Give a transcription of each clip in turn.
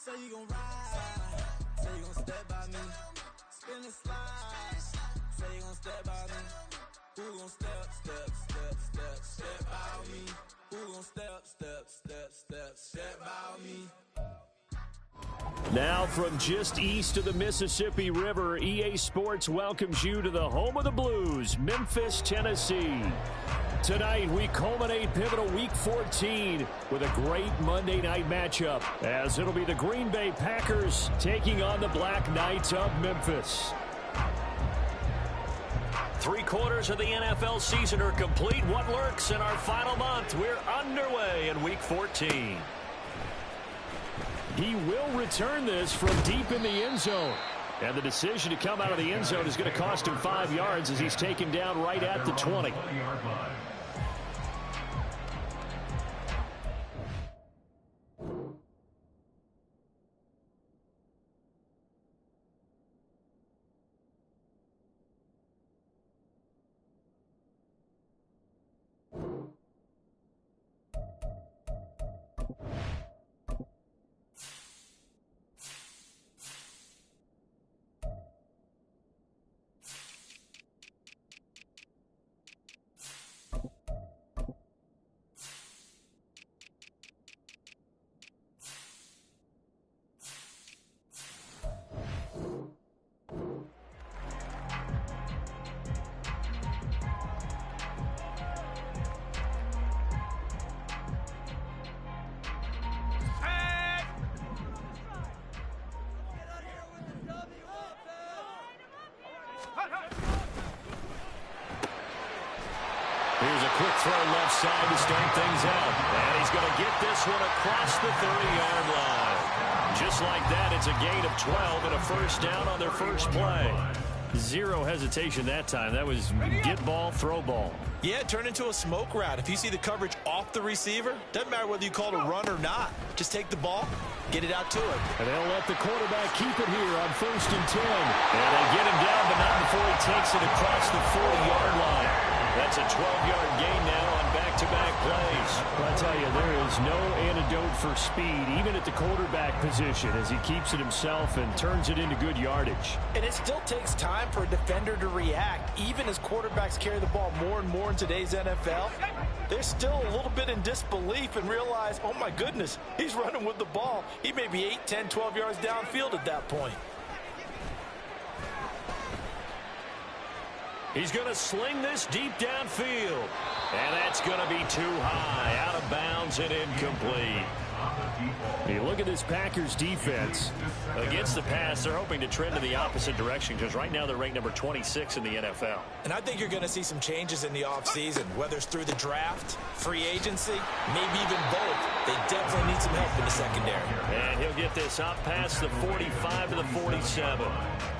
Say you gon' ride, say you gon' step by me. Spin and slide, say you gon' step by me. Who gon' step by me? Who gon' step by me? Now from just east of the Mississippi River, EA Sports welcomes you to the home of the Blues, Memphis, Tennessee. Tonight, we culminate pivotal Week 14 with a great Monday night matchup, as it'll be the Green Bay Packers taking on the Black Knights of Memphis. 3 quarters of the NFL season are complete. What lurks in our final month? We're underway in Week 14. He will return this from deep in the end zone. And the decision to come out of the end zone is going to cost him 5 yards as he's taken down right at the 20. Here's a quick throw left side to start things out. And he's going to get this one across the 30-yard line. Just like that, it's a gain of 12 and a first down on their first play. Zero hesitation that time. That was get ball, throw ball. Yeah, turn into a smoke route. If you see the coverage off the receiver, doesn't matter whether you call it a run or not. Just take the ball, get it out to him. And they'll let the quarterback keep it here on 1st and 10. And they get him down, but not before he takes it across the 40-yard line. That's a 12-yard gain now on back-to-back plays. Well, I tell you, there is no antidote for speed, even at the quarterback position, as he keeps it himself and turns it into good yardage. And it still takes time for a defender to react. Even as quarterbacks carry the ball more and more in today's NFL, they're still a little bit in disbelief and realize, oh my goodness, he's running with the ball. He may be 8, 10, 12 yards downfield at that point. He's going to sling this deep downfield. And that's going to be too high, out of bounds and incomplete. You look at this Packers defense. Against the pass, they're hoping to trend in the opposite direction because right now they're ranked number 26 in the NFL. And I think you're going to see some changes in the offseason, whether it's through the draft, free agency, maybe even both. They definitely need some help in the secondary. And he'll get this up past the 45 to the 47.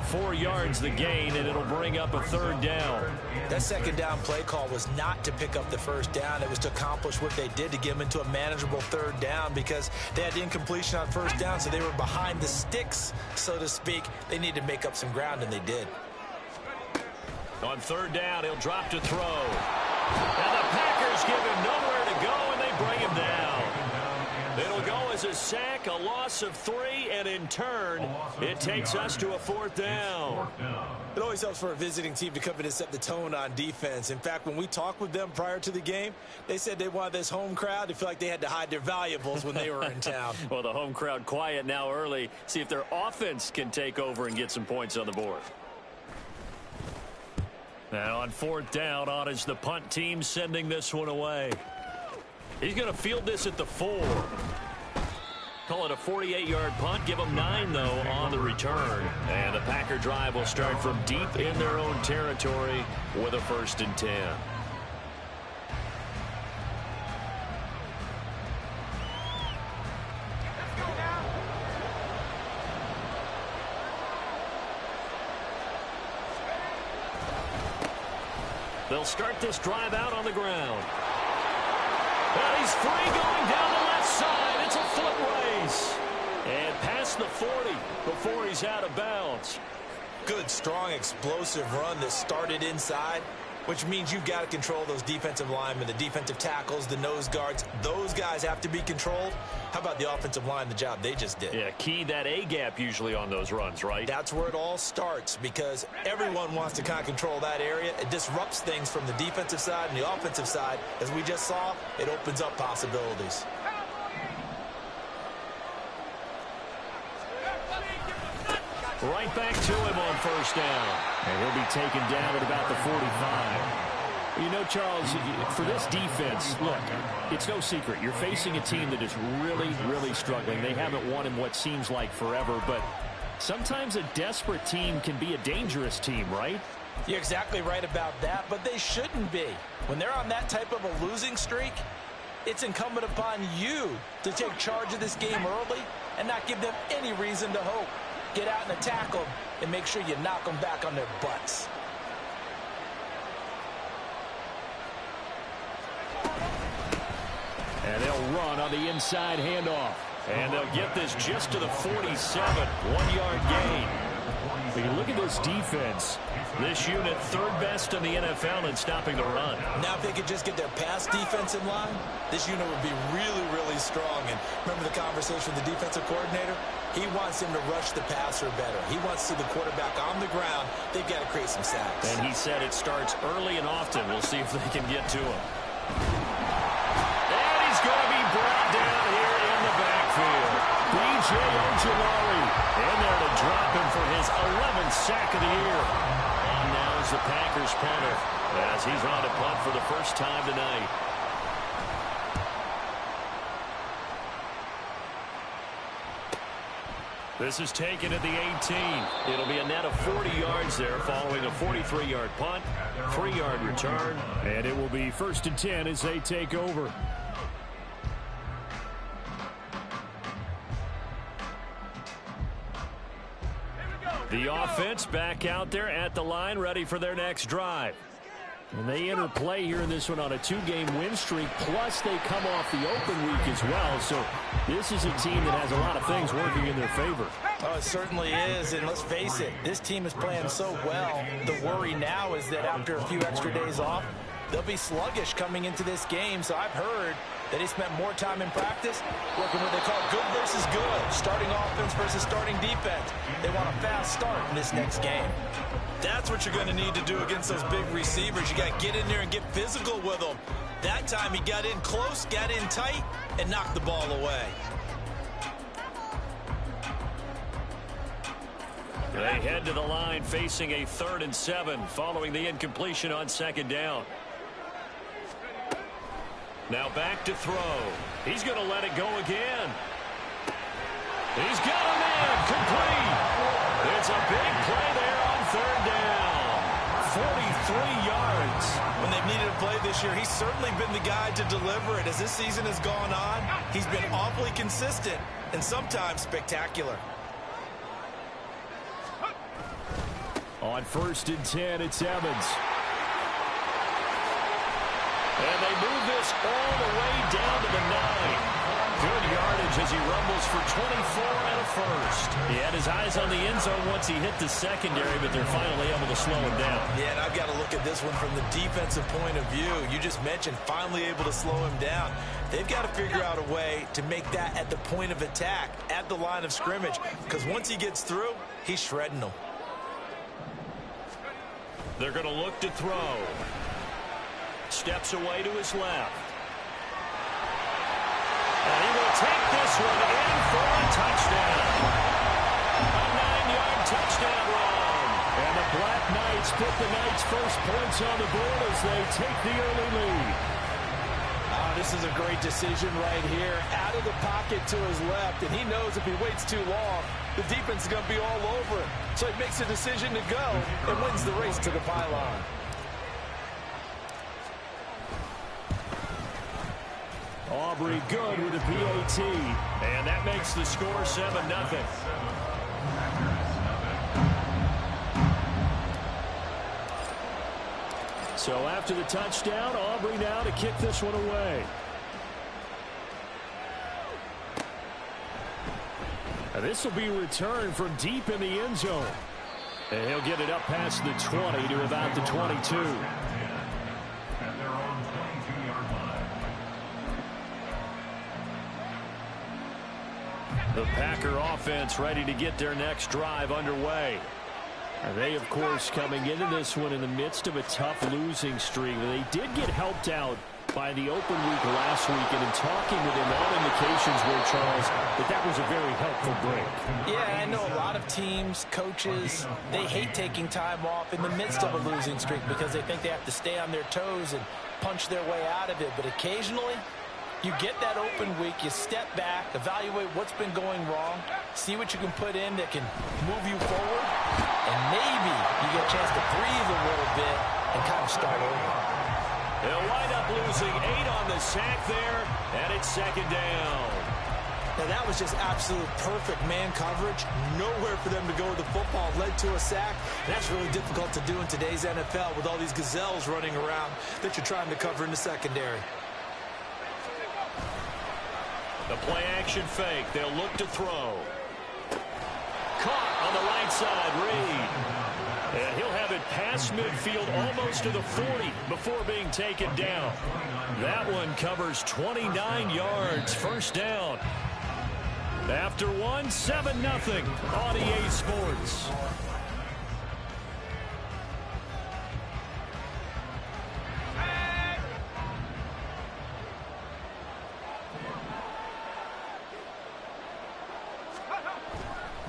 4 yards the gain, and it'll bring up a 3rd down. That 2nd down play call was not to pick up the 1st down. It was to accomplish what they did to get them into a manageable 3rd down because they had incompletion on 1st down, so they were behind the sticks, so to speak. They needed to make up some ground, and they did. On 3rd down, he'll drop to throw. And the Packers give him nowhere to go, and they bring him down. It'll go as a sack, a loss of 3, and in turn, it takes us to a 4th down. It always helps for a visiting team to come in and set the tone on defense. In fact, when we talked with them prior to the game, they said they wanted this home crowd to feel like they had to hide their valuables when they were in town. Well, the home crowd quiet now early. See if their offense can take over and get some points on the board. Now on 4th down, on is the punt team sending this one away. He's going to field this at the 4. Call it a 48-yard punt. Give them 9, though, on the return. And the Packer drive will start from deep in their own territory with a 1st and 10. They'll start this drive out on the ground. And he's free going down the left side. It's a foot race. And past the 40 before he's out of bounds. Good, strong, explosive run that started inside, which means you've got to control those defensive linemen, the defensive tackles, the nose guards. Those guys have to be controlled. How about the offensive line, the job they just did? Yeah, key that A-gap usually on those runs, right? That's where it all starts, because everyone wants to kind of control that area. It disrupts things from the defensive side and the offensive side. As we just saw, it opens up possibilities. Right back to him on first down. And he'll be taken down at about the 45. You know, Charles, for this defense, look, it's no secret. You're facing a team that is really, really struggling. They haven't won in what seems like forever, but sometimes a desperate team can be a dangerous team, right? You're exactly right about that, but they shouldn't be. When they're on that type of a losing streak, it's incumbent upon you to take charge of this game early and not give them any reason to hope. Get out and attack them and make sure you knock them back on their butts. And they'll run on the inside handoff. And they'll get this just to the 47. 1-yard gain. When you look at this defense, this unit third best in the NFL in stopping the run. Now if they could just get their pass defense in line, this unit would be really, really strong. And remember the conversation with the defensive coordinator? He wants him to rush the passer better. He wants to see the quarterback on the ground. They've got to create some sacks. And he said it starts early and often. We'll see if they can get to him. And he's going to be brought down here in the backfield. B.J. Ojulari in there to drop him for his 11th sack of the year. And now is the Packers punter as he's on to punt for the first time tonight. This is taken at the 18. It'll be a net of 40 yards there following a 43-yard punt, 3-yard return, and it will be 1st and 10 as they take over. The offense back out there at the line, ready for their next drive. And they enter play here in this one on a 2-game win streak, plus they come off the open week as well. So this is a team that has a lot of things working in their favor. Oh, it certainly is, and let's face it, this team is playing so well. The worry now is that after a few extra days off, they'll be sluggish coming into this game. So I've heard that they spent more time in practice working what they call good versus good, starting offense versus starting defense. They want a fast start in this next game. That's what you're going to need to do against those big receivers. You got to get in there and get physical with them. That time he got in close, got in tight, and knocked the ball away. They head to the line facing a 3rd and 7 following the incompletion on 2nd down. Now back to throw. He's going to let it go again. He's got him in. Complete. It's a big play there on 3rd down. 43 yards. When they've needed a play this year, he's certainly been the guy to deliver it. As this season has gone on, he's been awfully consistent and sometimes spectacular. On 1st and 10, it's Evans. And they move this all the way down to the 9. Good yardage as he rumbles for 24 and a first. He had his eyes on the end zone once he hit the secondary, but they're finally able to slow him down. Yeah, and I've got to look at this one from the defensive point of view. You just mentioned finally able to slow him down. They've got to figure out a way to make that at the point of attack, at the line of scrimmage, because once he gets through, he's shredding them. They're going to look to throw. Steps away to his left. And he will take this one in for a touchdown. A 9-yard touchdown run. And the Black Knights put the Knights' first points on the board as they take the early lead. This is a great decision right here. Out of the pocket to his left, and he knows if he waits too long, the defense is going to be all over him. So he makes a decision to go and wins the race to the pylon. Aubrey good with a PAT. And that makes the score 7-0. So after the touchdown, Aubrey now to kick this one away. And this will be returned from deep in the end zone. And he'll get it up past the 20 to about the 22. The Packer offense ready to get their next drive underway. They, of course, coming into this one in the midst of a tough losing streak. They did get helped out by the open week last week, and in talking with him, all indications were, Charles, that was a very helpful break. Yeah, I know a lot of teams, coaches, they hate taking time off in the midst of a losing streak because they think they have to stay on their toes and punch their way out of it. But occasionally, you get that open week, you step back, evaluate what's been going wrong, see what you can put in that can move you forward, and maybe you get a chance to breathe a little bit and kind of start over. They'll wind up losing 8 on the sack there, and it's second down. Now that was just absolute perfect man coverage. Nowhere for them to go with the football. Led to a sack. That's really difficult to do in today's NFL with all these gazelles running around that you're trying to cover in the secondary. The play action fake. They'll look to throw. Caught on the right side, Reed. And he'll have it past midfield almost to the 40 before being taken down. That one covers 29 yards. First down. After 7-0 on EA Sports.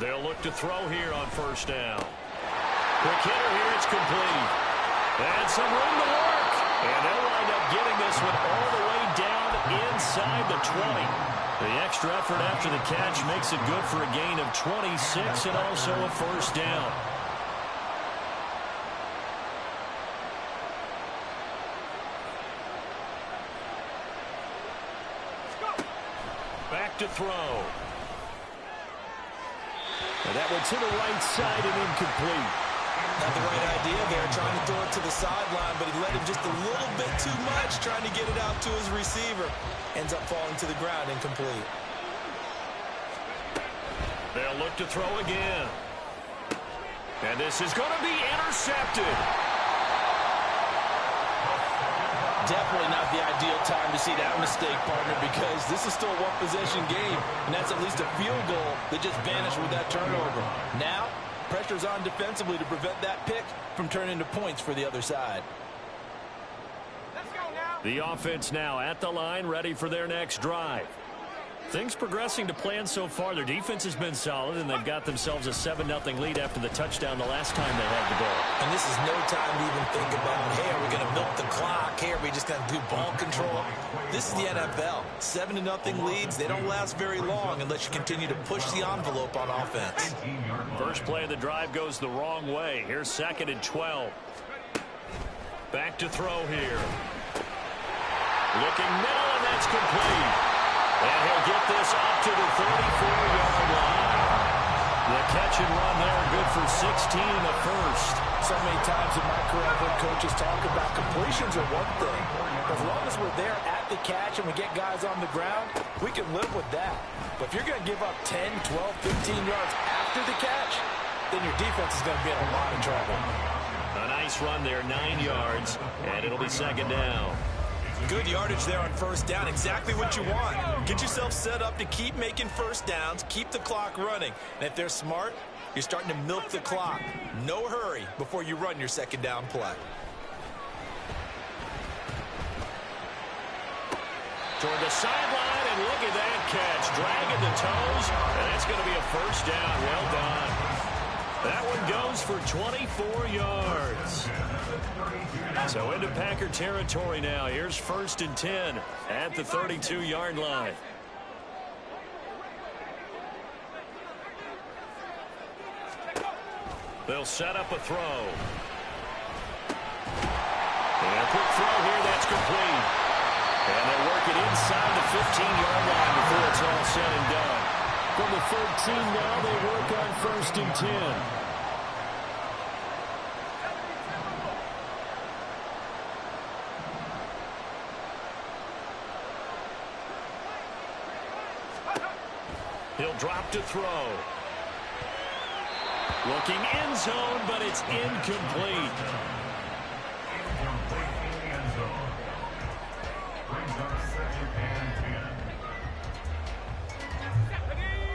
They'll look to throw here on first down. Quick hitter here, it's complete. And some room to work. And they'll wind up getting this one all the way down inside the 20. The extra effort after the catch makes it good for a gain of 26 and also a first down. Back to throw. And that one to the right side and incomplete. Not the right idea there, trying to throw it to the sideline, but he let him just a little bit too much, trying to get it out to his receiver. Ends up falling to the ground, incomplete. They'll look to throw again. And this is going to be intercepted. Definitely not the ideal time to see that mistake, partner, because this is still a one-possession game, and that's at least a field goal that just vanished with that turnover. Now, pressure's on defensively to prevent that pick from turning into points for the other side. Let's go now. The offense now at the line, ready for their next drive. Things progressing to plan so far. Their defense has been solid, and they've got themselves a 7-0 lead after the touchdown the last time they had the ball. And this is no time to even think about, hey, are we going to milk the clock? Hey, are we just going to do ball control? This is the NFL. 7-0 leads, they don't last very long unless you continue to push the envelope on offense. First play of the drive goes the wrong way. Here's 2nd and 12. Back to throw here. Looking middle, and that's complete. And he'll get this up to the 34-yard line. The catch and run there, good for 16 and a first. So many times in my career, I've heard coaches talk about completions are one thing. As long as we're there at the catch and we get guys on the ground, we can live with that. But if you're going to give up 10, 12, 15 yards after the catch, then your defense is going to be in a lot of trouble. A nice run there, 9 yards, and it'll be second down. Good yardage there on first down. Exactly what you want. Get yourself set up to keep making first downs, keep the clock running. And if they're smart, you're starting to milk the clock. No hurry before you run your second down play. Toward the sideline, and look at that catch. Dragging the toes, and that's going to be a first down. Well done. That one goes for 24 yards. So into Packer territory now. Here's 1st and 10 at the 32-yard line. They'll set up a throw. And a quick throw here, that's complete. And they'll work it inside the 15-yard line before it's all said and done. From the 13 now, they work on 1st and 10. He'll drop to throw. Looking end zone, but it's incomplete.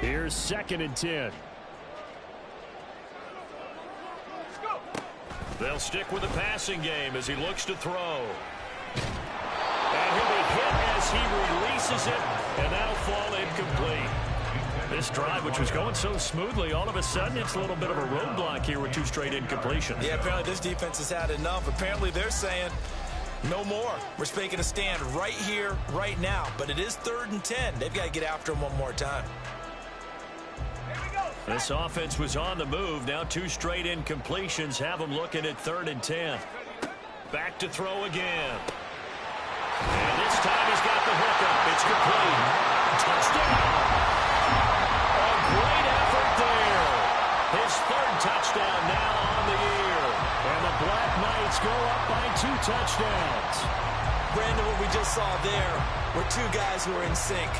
Here's Here's 2nd and 10. They'll stick with the passing game as he looks to throw. And he'll be hit as he releases it, and that'll fall incomplete. This drive, which was going so smoothly, all of a sudden it's a little bit of a roadblock here with 2 straight incompletions. Yeah, apparently this defense has had enough. Apparently they're saying no more. We're making a stand right here, right now. But it is 3rd and 10. They've got to get after him one more time. This offense was on the move. Now 2 straight incompletions have them looking at 3rd and 10. Back to throw again. And this time he's got the hookup. It's complete. Touchdown. A great effort there. His 3rd touchdown now on the year. And the Black Knights go up by 2 touchdowns. Brandon, what we just saw there were 2 guys who are in sync.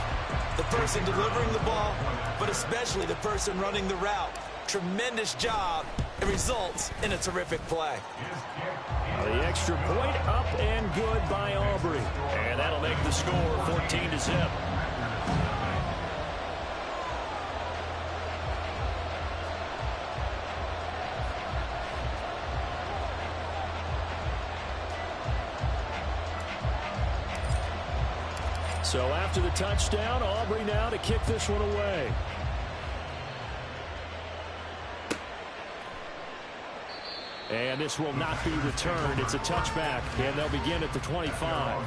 The person delivering the ball, but especially the person running the route. Tremendous job. It results in a terrific play. The extra point up and good by Aubrey. And that'll make the score 14-0. So after the touchdown, Aubrey now to kick this one away. And this will not be returned. It's a touchback, and they'll begin at the 25.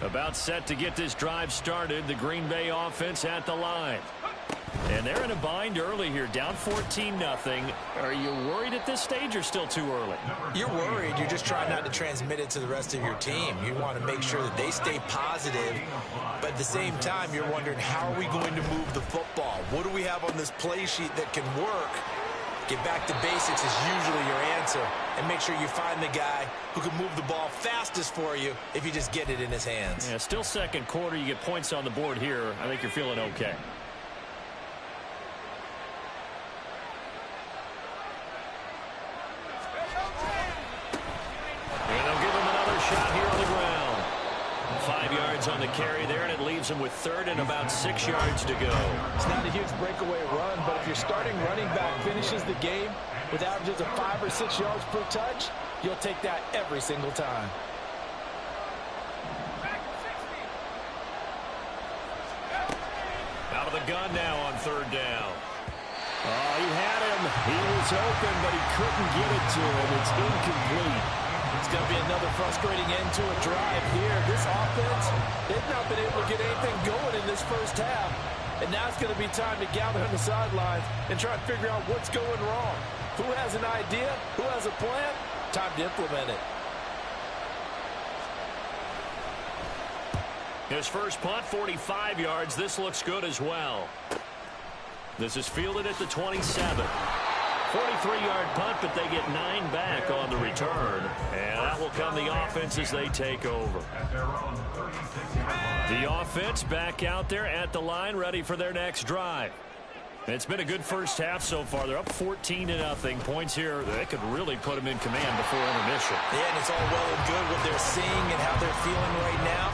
About set to get this drive started. The Green Bay offense at the line. And they're in a bind early here, down 14-0. Are you worried at this stage or still too early? You're worried. You're just trying not to transmit it to the rest of your team. You want to make sure that they stay positive, but at the same time, you're wondering, how are we going to move the football? What do we have on this play sheet that can work? Get back to basics is usually your answer, and make sure you find the guy who can move the ball fastest for you if you just get it in his hands. Yeah, still 2nd quarter. You get points on the board here. I think you're feeling okay. On the carry there, and it leaves him with 3rd and about 6 yards to go. It's not a huge breakaway run, but if your starting running back finishes the game with averages of 5 or 6 yards per touch, you'll take that every single time. Out of the gun now on 3rd down. Oh, he had him. He was open, but he couldn't get it to him. It's incomplete. It's going to be another frustrating end to a drive here. This offense, they've not been able to get anything going in this first half. And now it's going to be time to gather on the sidelines and try and figure out what's going wrong. Who has an idea? Who has a plan? Time to implement it. His first punt, 45 yards. This looks good as well. This is fielded at the 27. 43-yard punt, but they get 9 back on the return. And that will come the offense as they take over. The offense back out there at the line, ready for their next drive. It's been a good first half so far. They're up 14-0. Points here, they could really put them in command before intermission. Yeah, and it's all well and good what they're seeing and how they're feeling right now.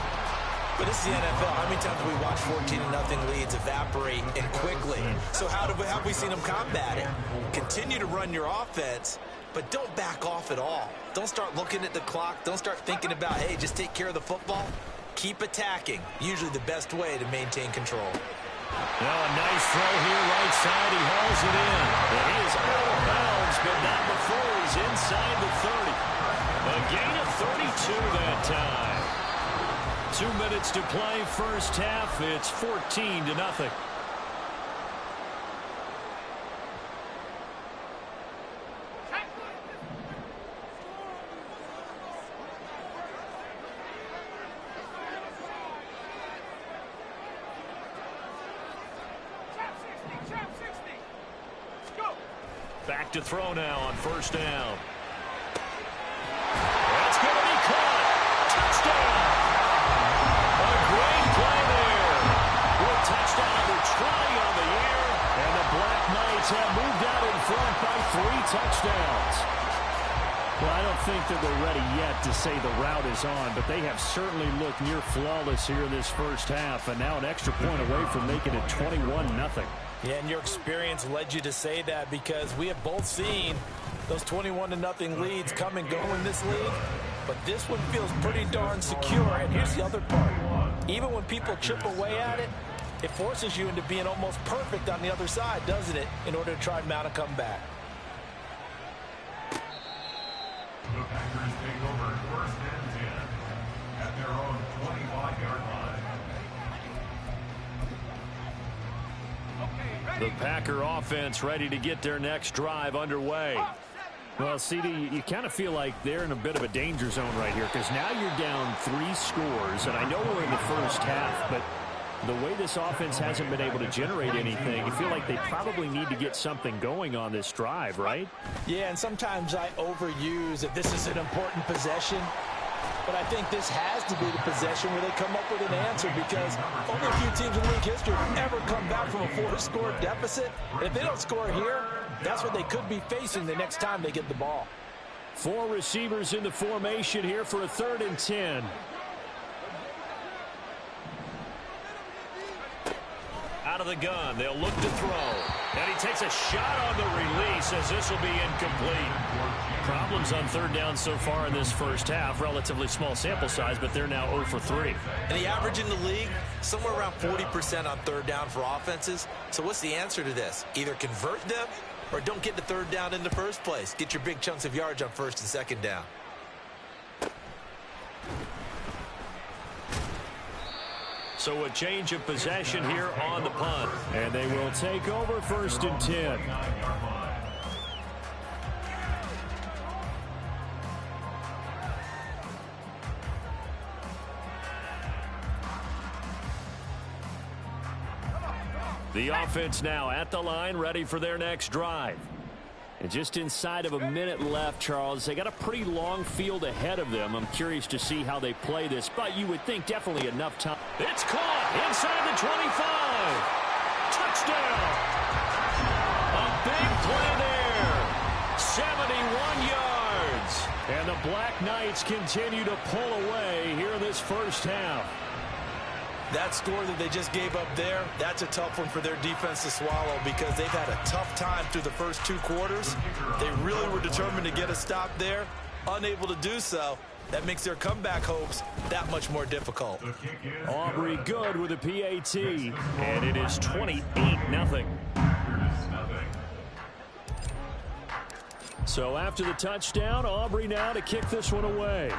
But this is the NFL. How many times have we watched 14-0 leads evaporate and quickly? So how have we seen them combat it? Continue to run your offense, but don't back off at all. Don't start looking at the clock. Don't start thinking about, hey, just take care of the football. Keep attacking. Usually the best way to maintain control. Well, a nice throw here right side. He hauls it in. And he is out of bounds, but not before he's inside the 30. A gain of 32 that time. 2 minutes to play first half. It's 14-0. Back to throw now on 1st down. That's going to be caught. Touchdown. A great play there. With touchdown number 20 on the year. And the Black Knights have moved out in front by 3 touchdowns. Well, I don't think that they're ready yet to say the route is on, but they have certainly looked near flawless here in this first half, and now an extra point away from making it 21-0. Yeah, and your experience led you to say that, because we have both seen those 21-0 leads come and go in this league, but this one feels pretty darn secure. And here's the other part. Even when people chip away at it, it forces you into being almost perfect on the other side, doesn't it, in order to try and mount a comeback. The Packers take over 1st and 10 at their own 25-yard line. The Packer offense ready to get their next drive underway. Well, CD, you kind of feel like they're in a bit of a danger zone right here, because now you're down 3 scores, and I know we're in the first half, but the way this offense hasn't been able to generate anything, you feel like they probably need to get something going on this drive, right? Yeah, and sometimes I overuse that this is an important possession, but I think this has to be the possession where they come up with an answer, because only a few teams in league history have ever come back from a 4-score deficit. And if they don't score here, that's what they could be facing the next time they get the ball. 4 receivers in the formation here for a 3rd and 10. Out of the gun, they'll look to throw. And he takes a shot on the release, as this will be incomplete. Problems on 3rd down so far in this first half. Relatively small sample size, but they're now 0 for 3. And the average in the league, somewhere around 40% on 3rd down for offenses. So what's the answer to this? Either convert them or don't get the 3rd down in the first place. Get your big chunks of yards on 1st and 2nd down. So a change of possession here on the punt. And they will take over 1st and 10. The offense now at the line, ready for their next drive. And just inside of a minute left, Charles. They got a pretty long field ahead of them. I'm curious to see how they play this, but you would think definitely enough time. It's caught inside the 25. Touchdown. A big play there. 71 yards. And the Black Knights continue to pull away here in this first half. That score that they just gave up there, that's a tough one for their defense to swallow, because they've had a tough time through the first 2 quarters. They really were determined to get a stop there, unable to do so. That makes their comeback hopes that much more difficult. Aubrey good with a PAT, and it is 28-0. So after the touchdown, Aubrey now to kick this one away.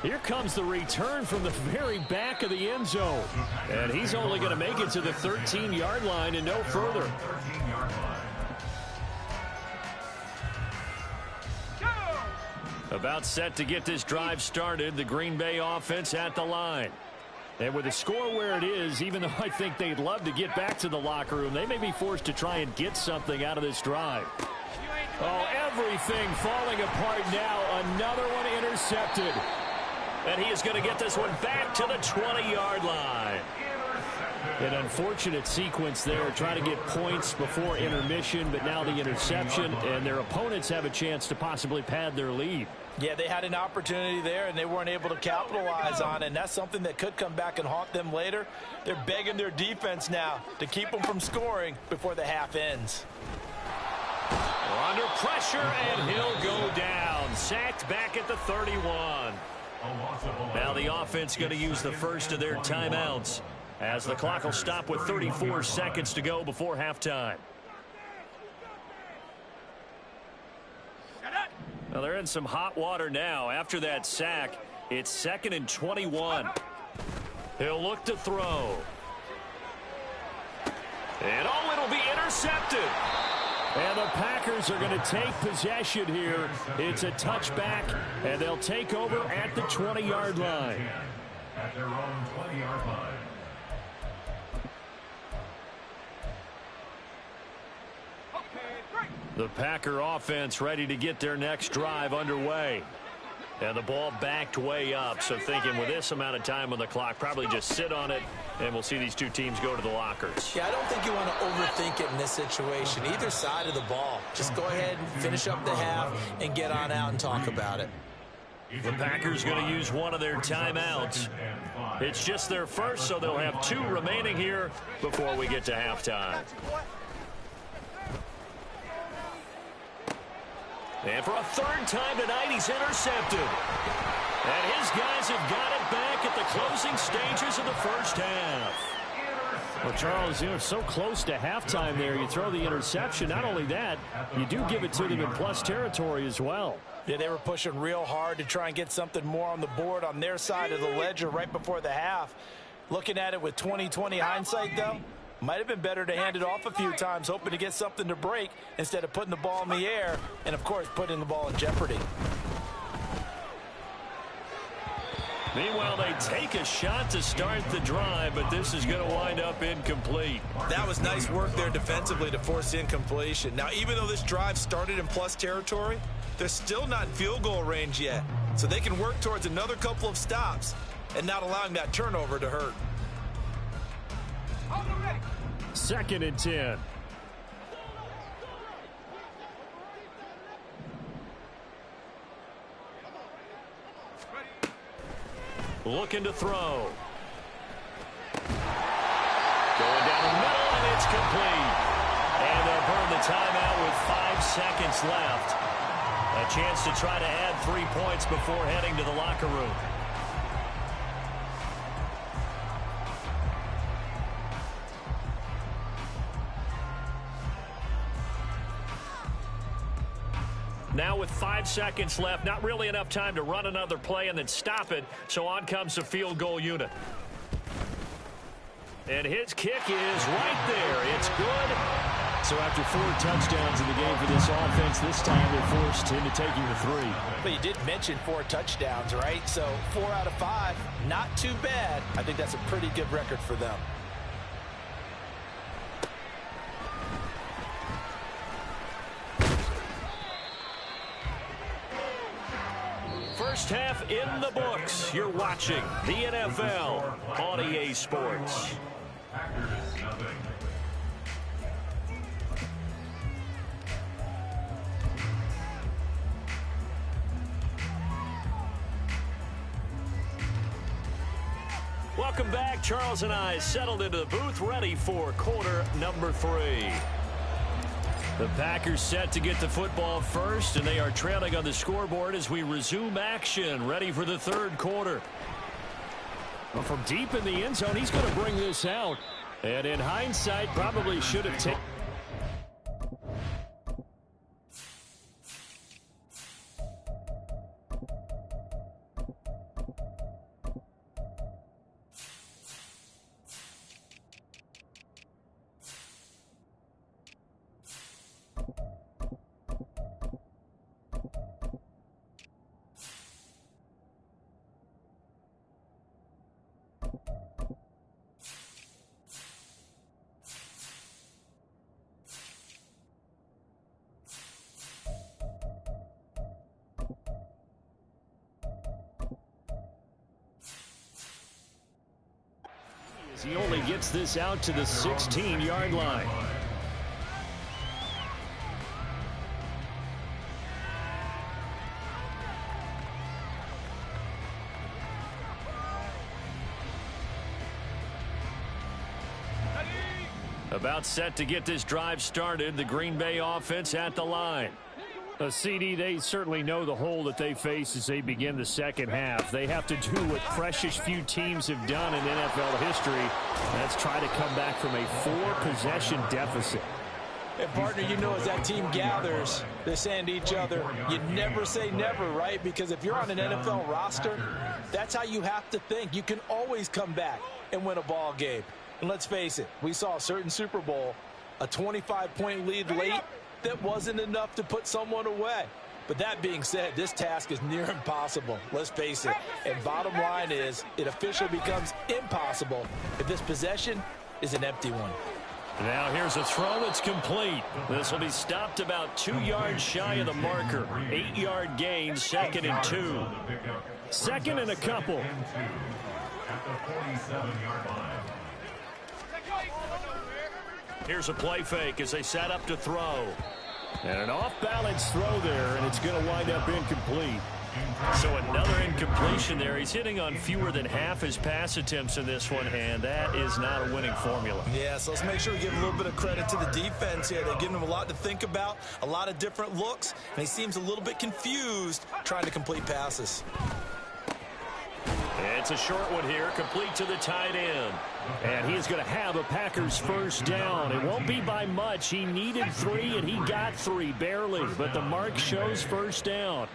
Here comes the return from the very back of the end zone. And he's only going to make it to the 13-yard line and no further. About set to get this drive started, the Green Bay offense at the line. And with the score where it is, even though I think they'd love to get back to the locker room, they may be forced to try and get something out of this drive. Oh, everything falling apart now. Another one intercepted. And he is going to get this one back to the 20-yard line. An unfortunate sequence there, trying to get points before intermission, but now the interception, and their opponents have a chance to possibly pad their lead. Yeah, they had an opportunity there, and they weren't able to capitalize on it, and that's something that could come back and haunt them later. They're begging their defense now to keep them from scoring before the half ends. Under pressure, and he'll go down. Sacked back at the 31. Now the offense going to use the first of their timeouts, as the clock will stop with 34 seconds to go before halftime. Well, they're in some hot water now. After that sack, it's 2nd and 21. He'll look to throw. And it'll be intercepted. And the Packers are going to take possession here. It's a touchback, and they'll take over at the 20-yard line. At their own 20-yard line. The Packer offense ready to get their next drive underway. And the ball backed way up, so thinking with this amount of time on the clock, probably just sit on it, and we'll see these two teams go to the lockers. Yeah, I don't think you want to overthink it in this situation. Either side of the ball. Just go ahead and finish up the half and get on out and talk about it. The Packers going to use one of their timeouts. It's just their first, so they'll have 2 remaining here before we get to halftime. And for a third time tonight, he's intercepted. And his guys have got it back at the closing stages of the first half. Well, Charles, so close to halftime there. You throw the interception. Not only that, you do give it to them in plus territory as well. Yeah, they were pushing real hard to try and get something more on the board on their side of the ledger right before the half. Looking at it with 20/20 hindsight, though, might have been better to hand it off a few times, hoping to get something to break instead of putting the ball in the air and, of course, putting the ball in jeopardy. Meanwhile, they take a shot to start the drive, but this is going to wind up incomplete. That was nice work there defensively to force incompletion. Now, even though this drive started in plus territory, they're still not in field goal range yet. So they can work towards another couple of stops and not allowing that turnover to hurt. 2nd and 10. Looking to throw. Going down the middle, and it's complete. And they'll burn the timeout with 5 seconds left. A chance to try to add 3 points before heading to the locker room. Now with 5 seconds left, not really enough time to run another play and then stop it, so on comes the field goal unit. And his kick is right there. It's good. So after 4 touchdowns in the game for this offense, this time they're forced into taking the 3. But you did mention 4 touchdowns, right? So 4 out of 5, not too bad. I think that's a pretty good record for them. First half in the books. You're watching the NFL on EA Sports. Packers, nothing. Welcome back. Charles and I settled into the booth, ready for quarter number 3. The Packers set to get the football first, and they are trailing on the scoreboard as we resume action, ready for the 3rd quarter. Well, from deep in the end zone, he's going to bring this out. And in hindsight, probably should have taken. He only gets this out to the 16-yard line. About set to get this drive started, the Green Bay offense at the line. CD, they certainly know the hole that they face as they begin the second half. They have to do what precious few teams have done in NFL history. That's try to come back from a 4-possession deficit. And, partner, you know, as that team gathers, they're saying to each other, you never say never, right? Because if you're on an NFL roster, that's how you have to think. You can always come back and win a ball game. And let's face it, we saw a certain Super Bowl, a 25-point lead late, that wasn't enough to put someone away. But that being said, this task is near impossible. Let's face it. And bottom line is, it officially becomes impossible if this possession is an empty one. Now here's a throw that's complete. This will be stopped about 2 yards shy of the marker. 8-yard gain, 2nd and 2. 2nd and a couple. At the 47-yard line. Here's a play fake as they set up to throw. And an off-balance throw there, and it's going to wind up incomplete. So another incompletion there. He's hitting on fewer than half his pass attempts in this one, and that is not a winning formula. Yeah, so let's make sure we give a little bit of credit to the defense here. They're giving him a lot to think about, a lot of different looks, and he seems a little bit confused trying to complete passes. It's a short one here, complete to the tight end. And he's going to have a Packers first down. It won't be by much. He needed 3, and he got 3, barely. But the mark shows first down.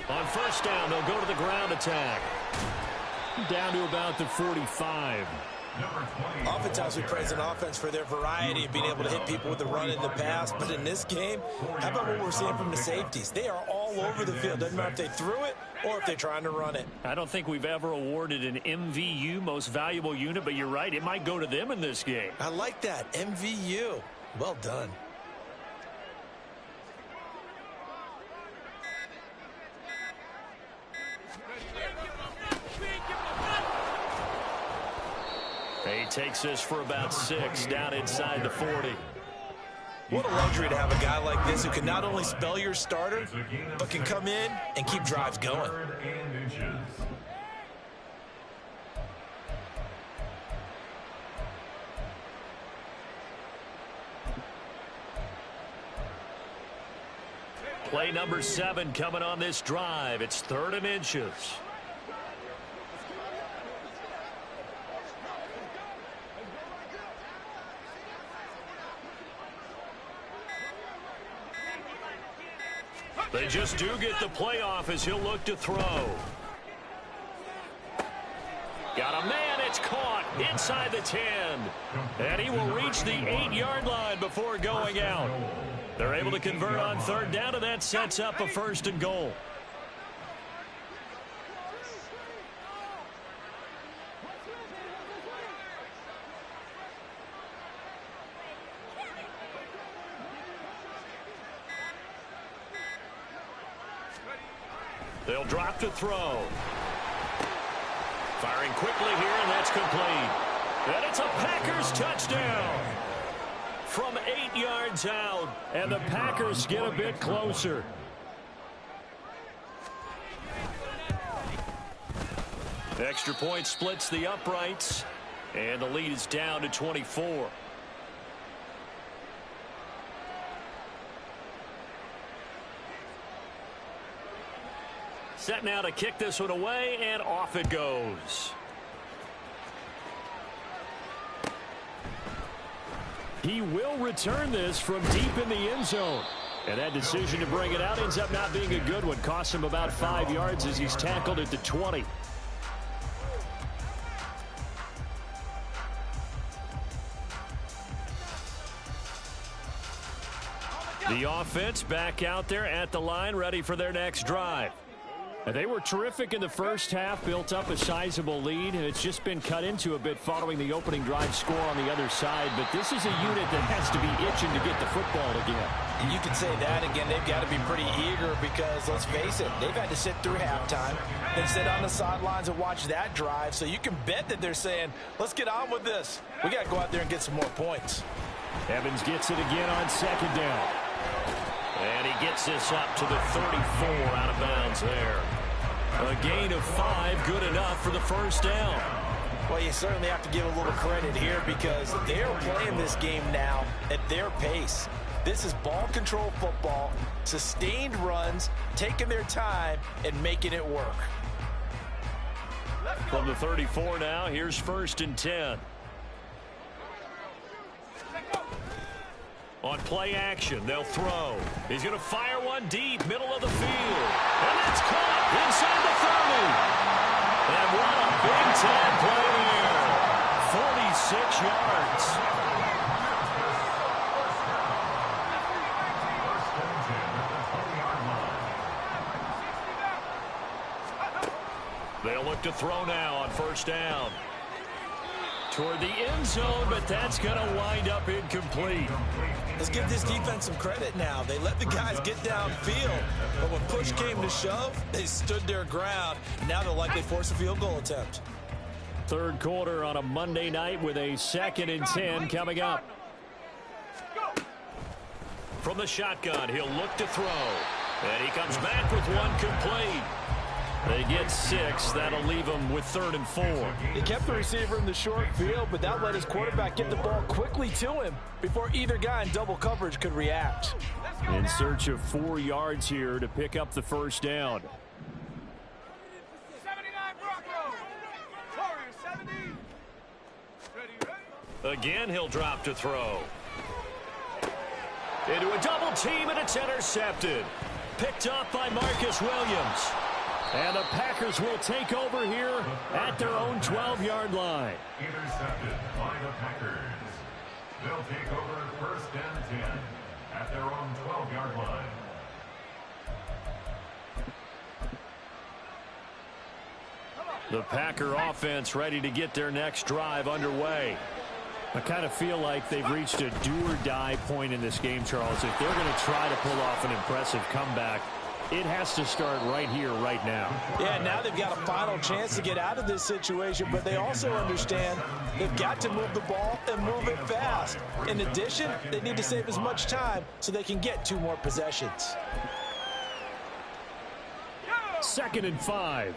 On first down, they'll go to the ground attack. Down to about the 45. Oftentimes we praise an offense for their variety of being able to hit people with the run and the pass. But in this game, how about what we're seeing from the safeties? They are all over the field. Doesn't matter if they threw it or if they're trying to run it. I don't think we've ever awarded an MVU, most valuable unit, but you're right. It might go to them in this game. I like that. MVU. Well done. He takes this for about 6, down inside the 40. What a luxury to have a guy like this who can not only spell your starter, but can come in and keep drives going. Play number 7 coming on this drive. It's 3rd and inches. They just do get the playoff as he'll look to throw. Got a man, it's caught inside the 10. And he will reach the 8-yard line before going out. They're able to convert on 3rd down, and that sets up a 1st and goal. They'll drop to throw. Firing quickly here, and that's complete. And it's a Packers touchdown from 8 yards out, and the Packers get a bit closer. Extra point splits the uprights, and the lead is down to 24. Set now to kick this one away, and off it goes. He will return this from deep in the end zone. And that decision to bring it out ends up not being a good one. Costs him about 5 yards as he's tackled at the 20. The offense back out there at the line, ready for their next drive. They were terrific in the first half, built up a sizable lead, and it's just been cut into a bit following the opening drive score on the other side. But this is a unit that has to be itching to get the football again. And you can say that again. They've got to be pretty eager because, let's face it, they've had to sit through halftime, then sit on the sidelines and watch that drive. So you can bet that they're saying, let's get on with this. We got to go out there and get some more points. Evans gets it again on 2nd down. And he gets this up to the 34, out of bounds there. A gain of 5, good enough for the first down. Well, you certainly have to give a little credit here because they're playing this game now at their pace. This is ball control football, sustained runs, taking their time and making it work. From the 34 now, here's 1st and 10. On play action, they'll throw. He's going to fire one deep, middle of the field. And that's caught inside the 30. And what a big time play here. 46 yards. They'll look to throw now on first down. Toward the end zone, but that's going to wind up incomplete. Let's give this defense some credit now. They let the guys get downfield, but when push came to shove, they stood their ground. Now they'll likely force a field goal attempt. Third quarter on a Monday night with a 2nd and 10 coming up. From the shotgun, he'll look to throw. And he comes back with one complete. They get 6. That'll leave them with 3rd and 4. He kept the receiver in the short field, but that let his quarterback get the ball quickly to him before either guy in double coverage could react. In search of 4 yards here to pick up the first down. 79 Broncos. Warriors 70. Again, he'll drop to throw. Into a double team, and it's intercepted. Picked up by Marcus Williams. And the Packers will take over here at their own 12-yard line. Intercepted by the Packers. They'll take over 1st and 10 at their own 12-yard line. The Packer offense ready to get their next drive underway. I kind of feel like they've reached a do-or-die point in this game, Charles. If they're going to try to pull off an impressive comeback, it has to start right here, right now. Yeah, now they've got a final chance to get out of this situation, but they also understand they've got to move the ball and move it fast. In addition, they need to save as much time so they can get 2 more possessions. 2nd and 5.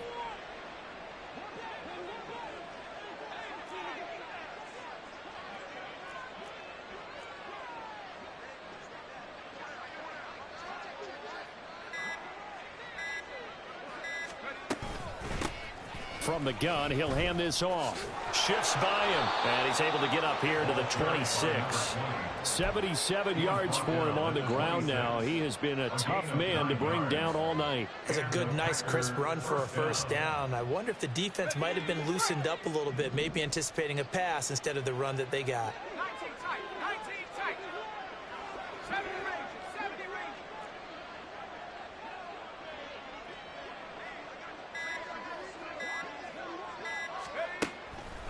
From the gun, he'll hand this off. Shifts by him, and he's able to get up here to the 26. 77 yards for him on the ground now. He has been a tough man to bring down all night. That's a good, nice, crisp run for a first down. I wonder if the defense might have been loosened up a little bit, maybe anticipating a pass instead of the run that they got. 19 tight. 19 tight. 70 range. 70 range.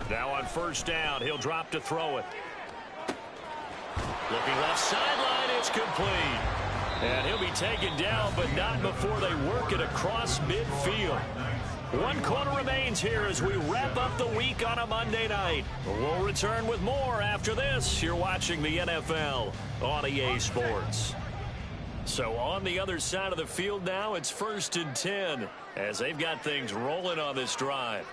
Now on first down, he'll drop to throw it. Looking left sideline, it's complete. And he'll be taken down, but not before they work it across midfield. 1 quarter remains here as we wrap up the week on a Monday night. We'll return with more after this. You're watching the NFL on EA Sports. So on the other side of the field now, it's 1st and 10 as they've got things rolling on this drive.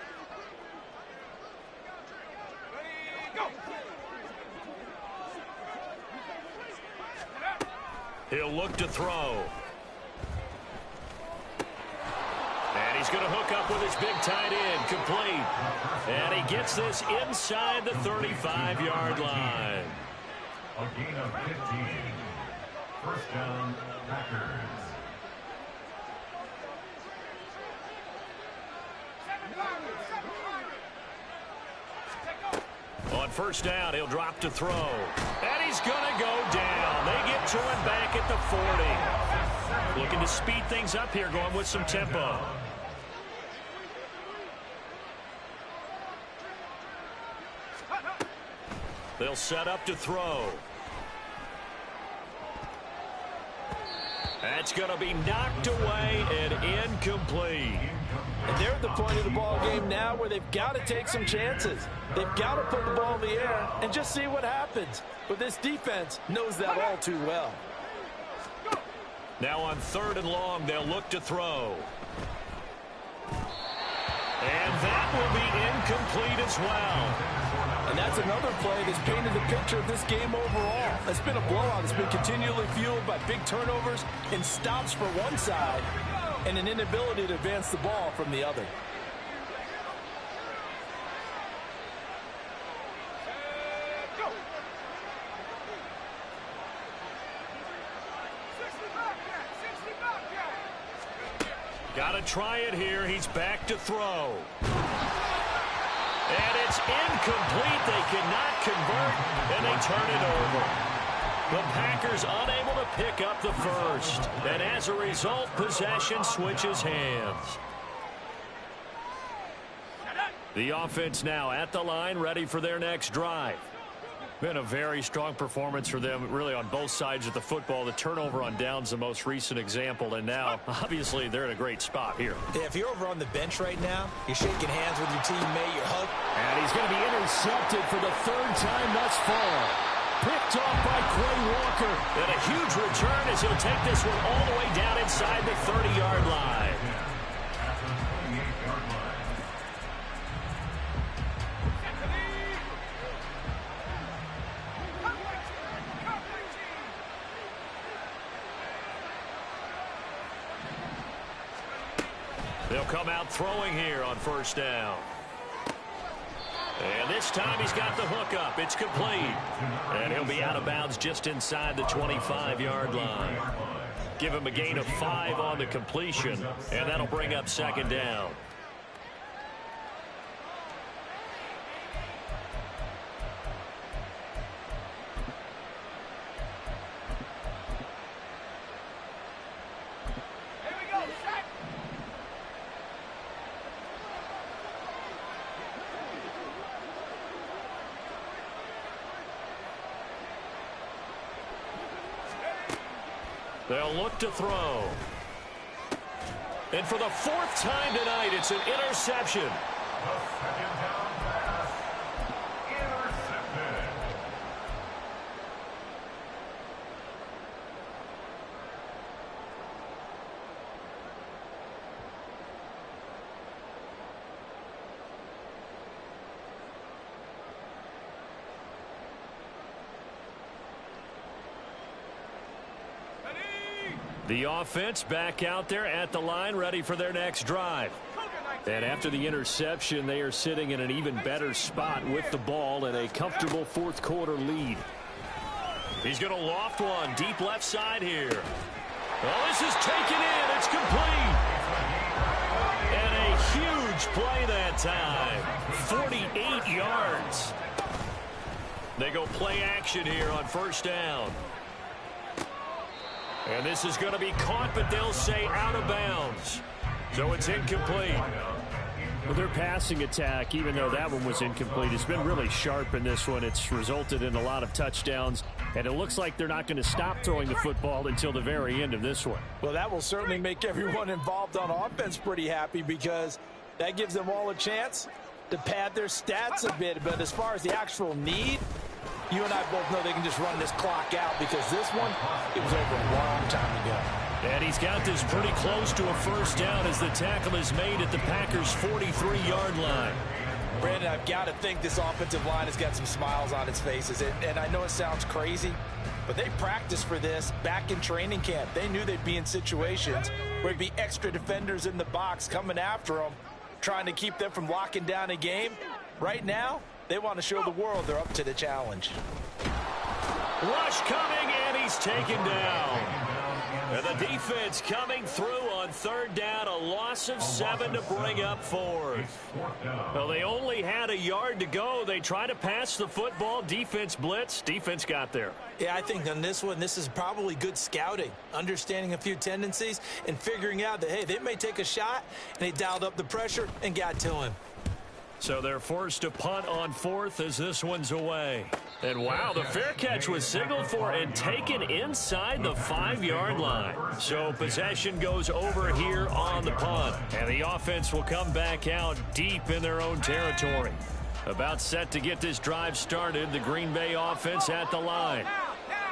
He'll look to throw. And he's going to hook up with his big tight end, complete. And he gets this inside the 35-yard line. A gain of 15. First down, Packers. On first down, he'll drop to throw. And he's going to go down. They get to him back at the 40. Looking to speed things up here, going with some tempo. They'll set up to throw. That's going to be knocked away and incomplete. And they're at the point of the ball game now where they've got to take some chances. They've got to put the ball in the air and just see what happens. But this defense knows that all too well. Now on 3rd and long, they'll look to throw. And that will be incomplete as well. And that's another play that's painted the picture of this game overall. It's been a blowout that's been continually fueled by big turnovers and stops for one side and an inability to advance the ball from the other. Got to try it here. He's back to throw. And it's incomplete. They cannot convert, and they turn it over. The Packers unable to pick up the first. And as a result, possession switches hands. The offense now at the line, ready for their next drive. Been a very strong performance for them, really, on both sides of the football. The turnover on downs, the most recent example, and now, obviously, they're in a great spot here. Yeah, if you're over on the bench right now, you're shaking hands with your teammate, you're hugging. And he's going to be intercepted for the third time thus far. Picked off by Quay Walker. And a huge return as he'll take this one all the way down inside the 30-yard line. They'll come out throwing here on first down. And this time he's got the hook up. It's complete. And he'll be out of bounds just inside the 25-yard line. Give him a gain of 5 on the completion, and that'll bring up second down. They'll look to throw. And for the 4th time tonight, it's an interception. The second down pass. Intercepted. The offense back out there at the line, ready for their next drive. And after the interception, they are sitting in an even better spot with the ball and a comfortable 4th quarter lead. He's going to loft one deep left side here. Well, this is taken in. It's complete. And a huge play that time. 48 yards. They go play action here on first down. And this is going to be caught, but they'll say out of bounds. So it's incomplete. Well, their passing attack, even though that one was incomplete, has been really sharp in this one. It's resulted in a lot of touchdowns, and it looks like they're not going to stop throwing the football until the very end of this one. Well, that will certainly make everyone involved on offense pretty happy because that gives them all a chance to pad their stats a bit. But as far as the actual need, you and I both know they can just run this clock out because this one, it was over a long time ago. And he's got this pretty close to a first down as the tackle is made at the Packers' 43-yard line. Brandon, I've got to think this offensive line has got some smiles on its faces. And I know it sounds crazy, but they practiced for this back in training camp. They knew they'd be in situations where there'd be extra defenders in the box coming after them, trying to keep them from locking down a game. Right now, they want to show the world they're up to the challenge. Rush coming, and he's taken down. And the defense coming through on third down, a loss of 7 to bring up 4th. Well, they only had a yard to go. They tried to pass the football. Defense blitz. Defense got there. Yeah, I think on this one, this is probably good scouting, understanding a few tendencies and figuring out that, hey, they may take a shot, and they dialed up the pressure and got to him. So they're forced to punt on 4th as this one's away. And wow, the fair catch was signaled for and taken inside the 5-yard line. So possession goes over here on the punt. And the offense will come back out deep in their own territory. About set to get this drive started, the Green Bay offense at the line.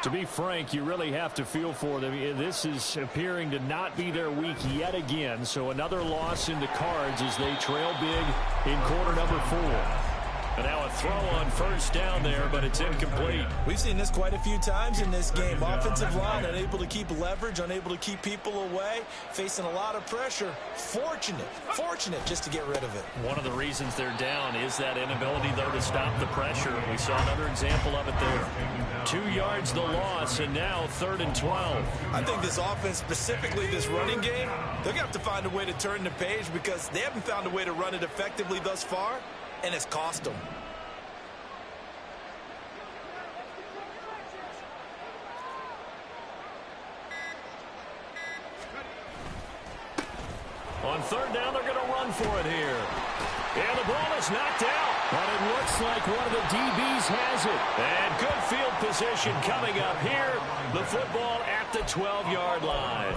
To be frank, you really have to feel for them. This is appearing to not be their week yet again. So another loss in the cards as they trail big in quarter number 4. And now a throw on first down there, but it's incomplete. We've seen this quite a few times in this game. Offensive line unable to keep leverage, unable to keep people away, facing a lot of pressure. Fortunate just to get rid of it. One of the reasons they're down is that inability, though, to stop the pressure. We saw another example of it there. 2 yards the loss, and now 3rd and 12. I think this offense, specifically this running game, they're going to have to find a way to turn the page because they haven't found a way to run it effectively thus far, and it's cost them. On third down, they're going to run for it here. And the ball is knocked out. But it looks like one of the DBs has it. And good field position coming up here. The football at the 12-yard line.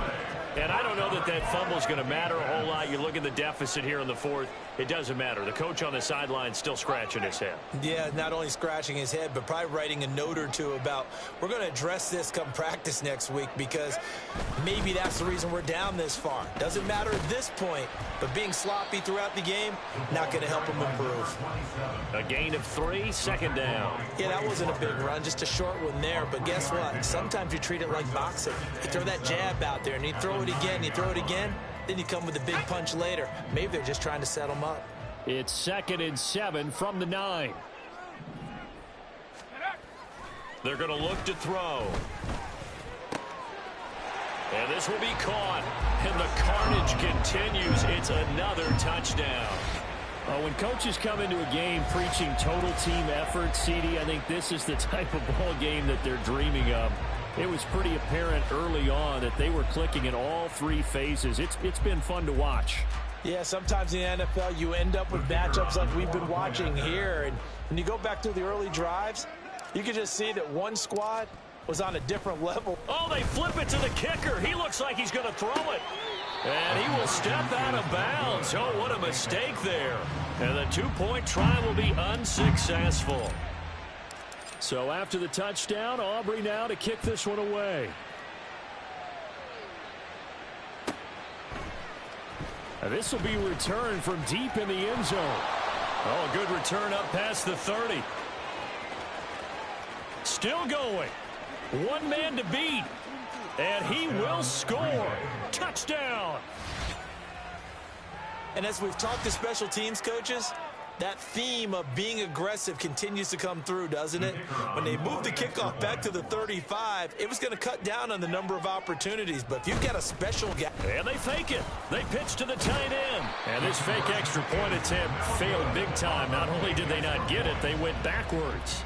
And I don't know that that fumble is going to matter a whole lot. You look at the deficit here in the fourth. It doesn't matter. The coach on the sideline still scratching his head. Yeah, not only scratching his head, but probably writing a note or two about we're going to address this come practice next week because maybe that's the reason we're down this far. Doesn't matter at this point, but being sloppy throughout the game, not going to help him improve. A gain of 3, second down. Yeah, that wasn't a big run, just a short one there. But guess what? Sometimes you treat it like boxing. You throw that jab out there, and you throw it again, you throw it again, then you come with a big punch later. Maybe they're just trying to set them up. It's 2nd and 7 from the 9. They're going to look to throw. And this will be caught. And the carnage continues. It's another touchdown. When coaches come into a game preaching total team effort, CD, I think this is the type of ball game that they're dreaming of. It was pretty apparent early on that they were clicking in all 3 phases. It's been fun to watch. Yeah, sometimes in the NFL you end up with matchups like we've been watching here. And when you go back through the early drives, you can just see that one squad was on a different level. Oh, they flip it to the kicker. He looks like he's going to throw it. And he will step out of bounds. Oh, what a mistake there. And the 2-point try will be unsuccessful. So after the touchdown, Aubrey now to kick this one away. And this will be returned from deep in the end zone. Oh, a good return up past the 30. Still going. One man to beat. And he will score. Touchdown. And as we've talked to special teams coaches, that theme of being aggressive continues to come through, doesn't it? When they moved the kickoff back to the 35, it was going to cut down on the number of opportunities. But if you've got a special guy. And they fake it. They pitch to the tight end. And this fake extra point attempt failed big time. Not only did they not get it, they went backwards.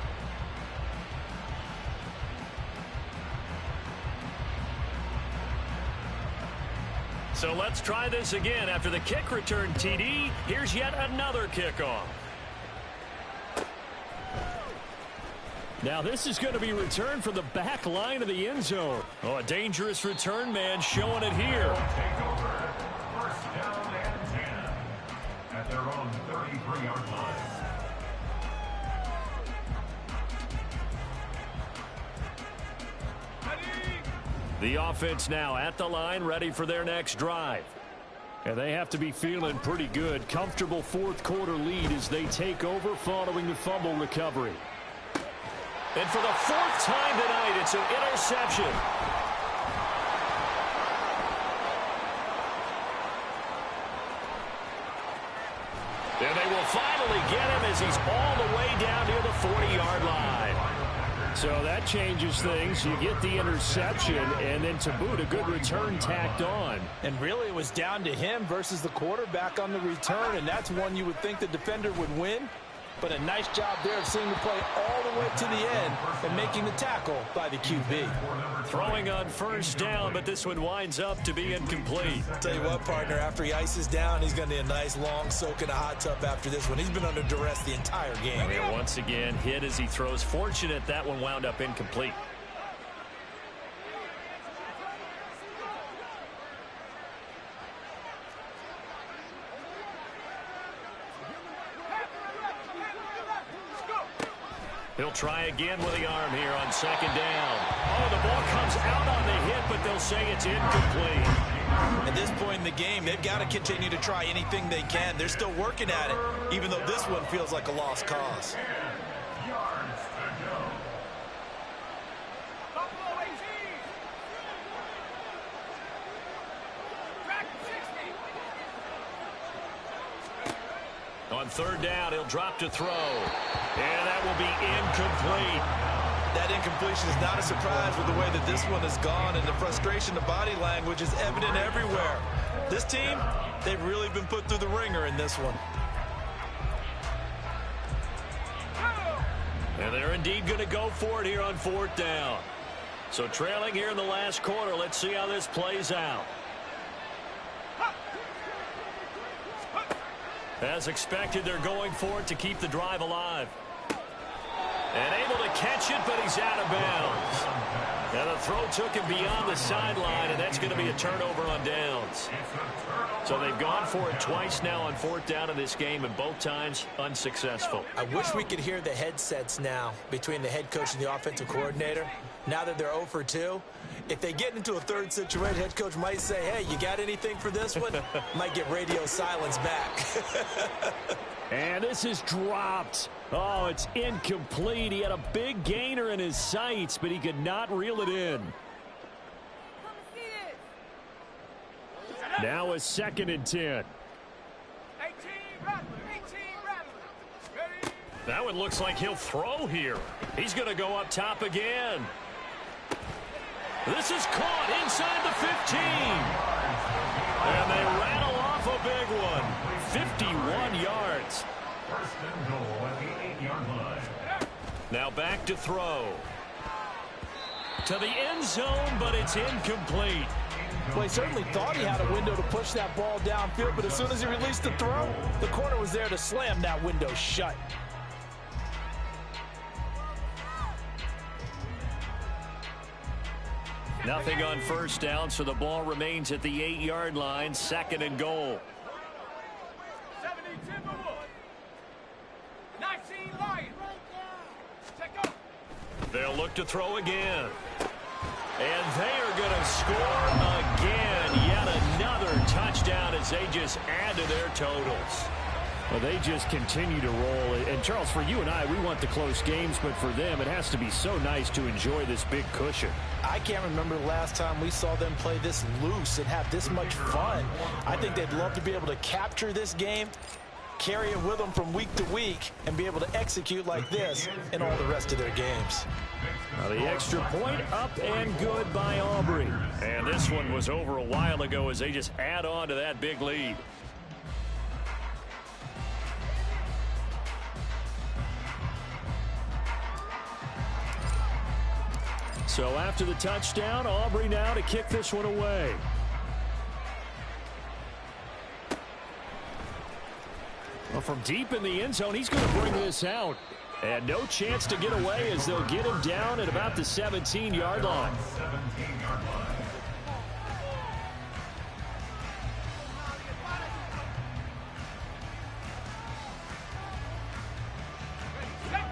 So let's try this again. After the kick return, TD, here's yet another kickoff. Now this is going to be returned from the back line of the end zone. Oh, a dangerous return man showing it here. Take over. First down and 10 at their own 33-yard line. The offense now at the line, ready for their next drive. And they have to be feeling pretty good. Comfortable fourth quarter lead as they take over following the fumble recovery. And for the 4th time tonight, it's an interception. And they will finally get him as he's all the way down near the 40-yard line. So that changes things. You get the interception, and then to boot, a good return tacked on. And really, it was down to him versus the quarterback on the return, and that's one you would think the defender would win. But a nice job there of seeing the play all the way to the end and making the tackle by the QB. Throwing on first down, but this one winds up to be incomplete. Tell you what, partner, after he ices down, he's going to need a nice long soak in a hot tub after this one. He's been under duress the entire game. And once again, hit as he throws. Fortunate that one wound up incomplete. He'll try again with the arm here on second down. Oh, the ball comes out on the hit, but they'll say it's incomplete. At this point in the game, they've got to continue to try anything they can. They're still working at it, even though this one feels like a lost cause. Yards to go. Buffalo 18. Track 60. On third down, he'll drop to throw. And that will be incomplete. That incompletion is not a surprise with the way that this one has gone, and the frustration, the body language is evident everywhere. This team, they've really been put through the ringer in this one. And they're indeed going to go for it here on 4th down. So trailing here in the last quarter, let's see how this plays out. As expected, they're going for it to keep the drive alive. And able to catch it, but he's out of bounds. And the throw took him beyond the sideline, and that's going to be a turnover on downs. So they've gone for it twice now on 4th down in this game, and both times unsuccessful. I wish we could hear the headsets now between the head coach and the offensive coordinator. Now that they're 0 for 2, if they get into a third situation, head coach might say, hey, you got anything for this one? Might get radio silence back. And this is dropped. Oh, it's incomplete. He had a big gainer in his sights, but he could not reel it in. Now a 2nd and 10. 18 Rattler. Ready? That one looks like he'll throw here. He's going to go up top again. This is caught inside the 15. And they rattle off a big one. 51 yards. First and goal at the 8-yard line. Now back to throw. To the end zone, but it's incomplete. Well, he certainly thought he had a window to push that ball downfield, but as soon as he released the throw, the corner was there to slam that window shut. Nothing on 1st down, so the ball remains at the 8-yard line. 2nd and goal. 70 Timberwolves. 19 Lions. Check up. They'll look to throw again. And they are going to score again. Yet another touchdown as they just add to their totals. Well, they just continue to roll. And, Charles, for you and I, we want the close games, but for them, it has to be so nice to enjoy this big cushion. I can't remember the last time we saw them play this loose and have this much fun. I think they'd love to be able to capture this game, carry it with them from week to week, and be able to execute like this in all the rest of their games. Now the extra point up and good by Aubrey. And this one was over a while ago as they just add on to that big lead. So after the touchdown, Aubrey now to kick this one away. Well, from deep in the end zone, he's going to bring this out. And no chance to get away as they'll get him down at about the 17-yard line. 17-yard line.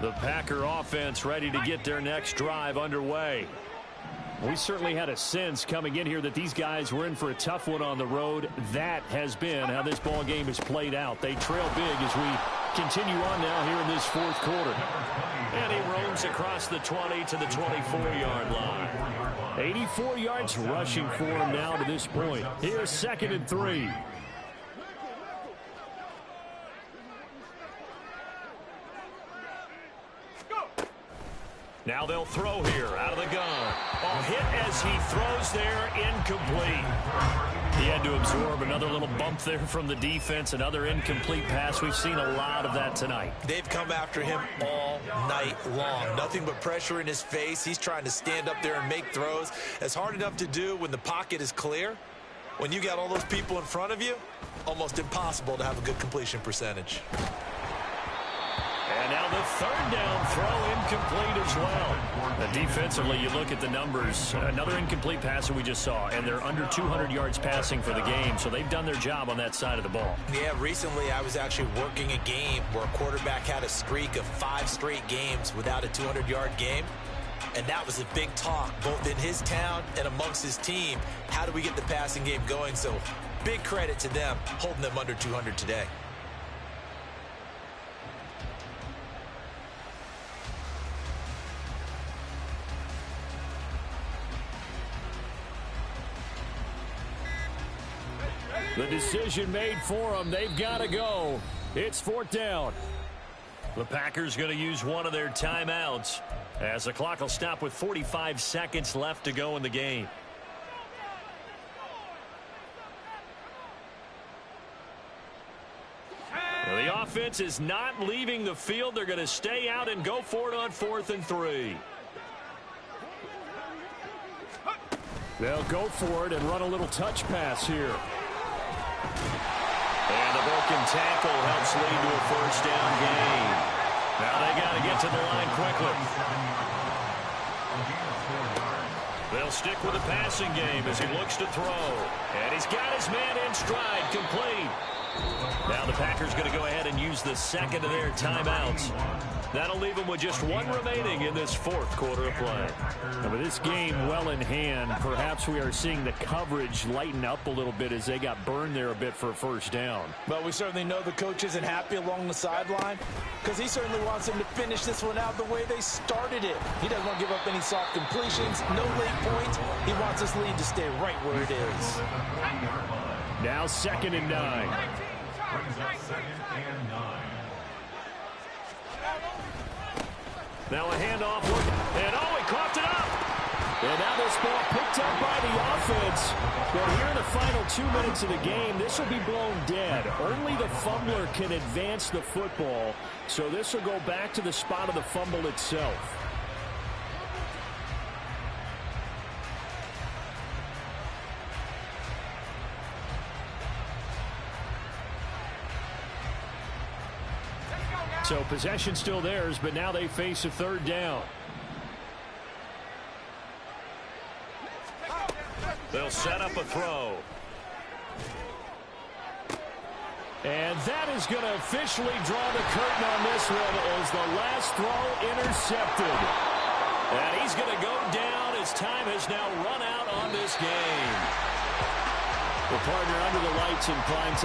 The Packer offense ready to get their next drive underway. We certainly had a sense coming in here that these guys were in for a tough one on the road. That has been how this ball game has played out. They trail big as we continue on now here in this 4th quarter. And he roams across the 20 to the 24-yard line. 84 yards rushing for him now to this point. Here's 2nd and 3. Now they'll throw here out of the gun. Ball hit as he throws there, incomplete. He had to absorb another little bump there from the defense, another incomplete pass. We've seen a lot of that tonight. They've come after him all night long. Nothing but pressure in his face. He's trying to stand up there and make throws. It's hard enough to do when the pocket is clear. When you got all those people in front of you, almost impossible to have a good completion percentage. And now the 3rd down throw incomplete as well. Defensively, you look at the numbers. Another incomplete pass that we just saw, and they're under 200 yards passing for the game, so they've done their job on that side of the ball. Yeah, recently I was actually working a game where a quarterback had a streak of 5 straight games without a 200-yard game. And that was a big talk, both in his town and amongst his team. How do we get the passing game going? So big credit to them, holding them under 200 today. The decision made for them. They've got to go. It's 4th down. The Packers going to use one of their timeouts as the clock will stop with 45 seconds left to go in the game. The offense is not leaving the field. They're going to stay out and go for it on 4th and 3. They'll go for it and run a little touch pass here. And the broken tackle helps lead to a first down gain. Now they got to get to the line quickly. They'll stick with the passing game as he looks to throw. And he's got his man in stride, complete. Now the Packers going to go ahead and use the second of their timeouts. That'll leave them with just one remaining in this fourth quarter of play. And with this game well in hand, perhaps we are seeing the coverage lighten up a little bit as they got burned there a bit for a first down. But we certainly know the coach isn't happy along the sideline because he certainly wants them to finish this one out the way they started it. He doesn't want to give up any soft completions, no late points. He wants this lead to stay right where it is. Now 2nd and 9. Brings up 2nd and 9. Now a handoff, and he coughed it up. And now this ball picked up by the offense. But here in the final 2 minutes of the game, this will be blown dead. Only the fumbler can advance the football, so this will go back to the spot of the fumble itself. So possession still theirs, but now they face a third down. They'll set up a throw. And that is going to officially draw the curtain on this one as the last throw intercepted. And he's going to go down as time has now run out on this game. The partner under the lights in prime time.